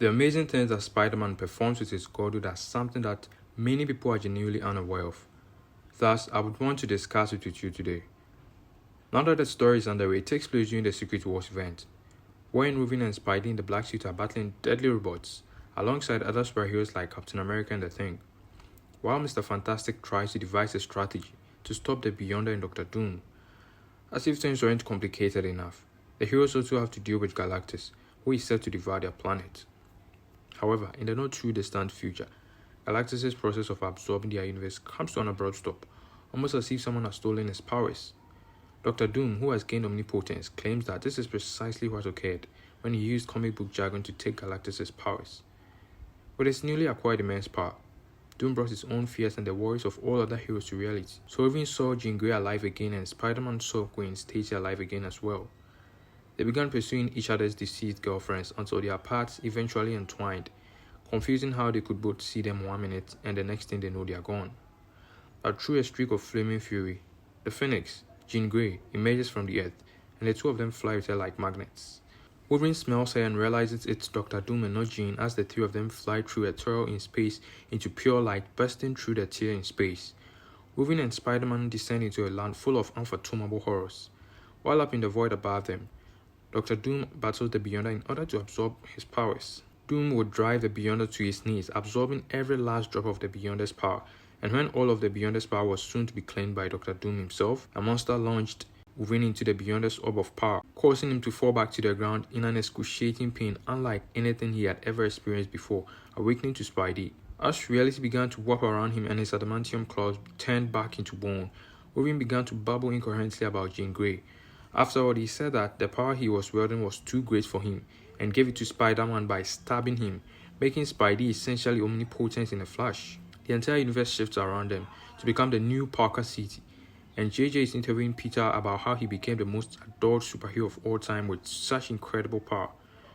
The amazing things that Spiderman performs with his godhood are something that many people are genuinely unaware of. Thus, I would want to discuss it with you today. Now that the story is underway, it takes place during the Secret Wars event, wherein Wolverine and Spidey in the Black Suit are battling deadly robots, alongside other superheroes like Captain America and the Thing, while Mr. Fantastic tries to devise a strategy to stop the Beyonder and Dr. Doom. As if things weren't complicated enough, the heroes also have to deal with Galactus, who is set to devour their planet. However, in the not too distant future, Galactus' process of absorbing their universe comes to an abrupt stop, almost as if someone has stolen his powers. Dr. Doom, who has gained omnipotence, claims that this is precisely what occurred when he used comic book jargon to take Galactus' powers. With his newly acquired immense power, Doom brought his own fears and the worries of all other heroes to reality. So even saw Jean Grey alive again, and Spider-Man saw Gwen Stacy alive again as well. They began pursuing each other's deceased girlfriends until their paths eventually entwined, confusing how they could both see them 1 minute and the next thing they know they are gone. But through a streak of flaming fury, the Phoenix, Jean Grey, emerges from the earth, and the two of them fly with her like magnets. Wolverine smells her and realizes it's Dr. Doom and not Jean as the three of them fly through a tunnel in space into pure light, bursting through the tear in space. Wolverine and Spider-Man descend into a land full of unfathomable horrors. While up in the void above them, Dr. Doom battles the Beyonder in order to absorb his powers. Doom would drive the Beyonder to his knees, absorbing every last drop of the Beyonder's power, and when all of the Beyonder's power was soon to be claimed by Dr. Doom himself, a monster launched Wolverine into the Beyonder's orb of power, causing him to fall back to the ground in an excruciating pain unlike anything he had ever experienced before, awakening to Spidey. As reality began to warp around him and his adamantium claws turned back into bone, Wolverine began to babble incoherently about Jean Grey. Afterward, he said that the power he was wielding was too great for him, and gave it to Spider-Man by stabbing him, making Spidey essentially omnipotent in a flash. The entire universe shifts around them to become the new Parker City, and JJ is interviewing Peter about how he became the most adored superhero of all time with such incredible power.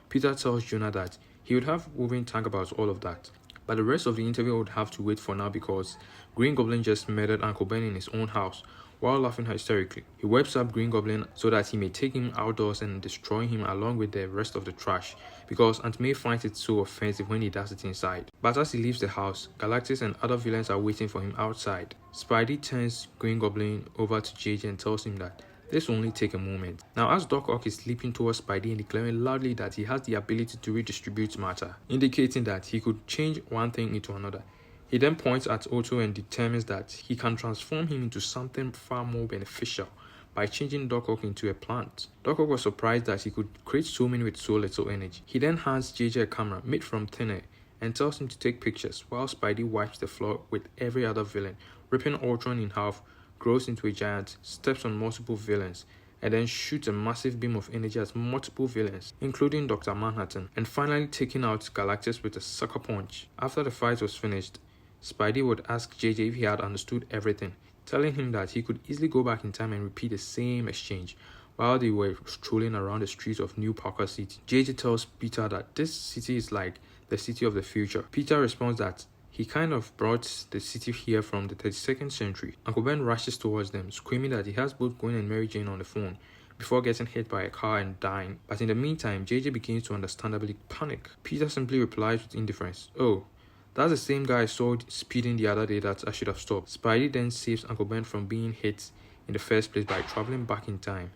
Peter tells Jonah that he would have Wolverine talk about all of that, but the rest of the interview would have to wait for now because Green Goblin just murdered Uncle Ben in his own house while laughing hysterically. He webs up Green Goblin so that he may take him outdoors and destroy him along with the rest of the trash, because Aunt May finds it so offensive when he does it inside. But as he leaves the house, Galactus and other villains are waiting for him outside. Spidey turns Green Goblin over to JJ and tells him that this will only take a moment. Now, as Doc Ock is leaping towards Spidey and declaring loudly that he has the ability to redistribute matter, indicating that he could change one thing into another, he then points at Otto and determines that he can transform him into something far more beneficial by changing Doc Ock into a plant. Doc Ock was surprised that he could create so many with so little energy. He then hands JJ a camera made from thin air and tells him to take pictures while Spidey wipes the floor with every other villain, ripping Ultron in half, grows into a giant, steps on multiple villains, and then shoots a massive beam of energy at multiple villains, including Dr. Manhattan, and finally taking out Galactus with a sucker punch. After the fight was finished, Spidey would ask JJ if he had understood everything, telling him that he could easily go back in time and repeat the same exchange while they were strolling around the streets of New Parker City. JJ tells Peter that this city is like the city of the future. Peter responds that he kind of brought the city here from the 32nd century. Uncle Ben rushes towards them, screaming that he has both Gwen and Mary Jane on the phone, before getting hit by a car and dying. But in the meantime, JJ begins to understandably panic. Peter simply replies with indifference, "Oh, that's the same guy I saw speeding the other day that I should have stopped." Spidey then saves Uncle Ben from being hit in the first place by traveling back in time.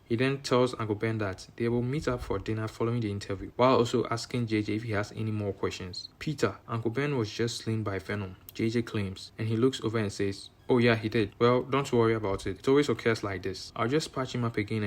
He then tells Uncle Ben that they will meet up for dinner following the interview, while also asking JJ if he has any more questions. Peter, Uncle Ben was just slain by Venom, JJ claims, and he looks over and says, "Oh yeah, he did. Well, don't worry about it. It always occurs like this. I'll just patch him up again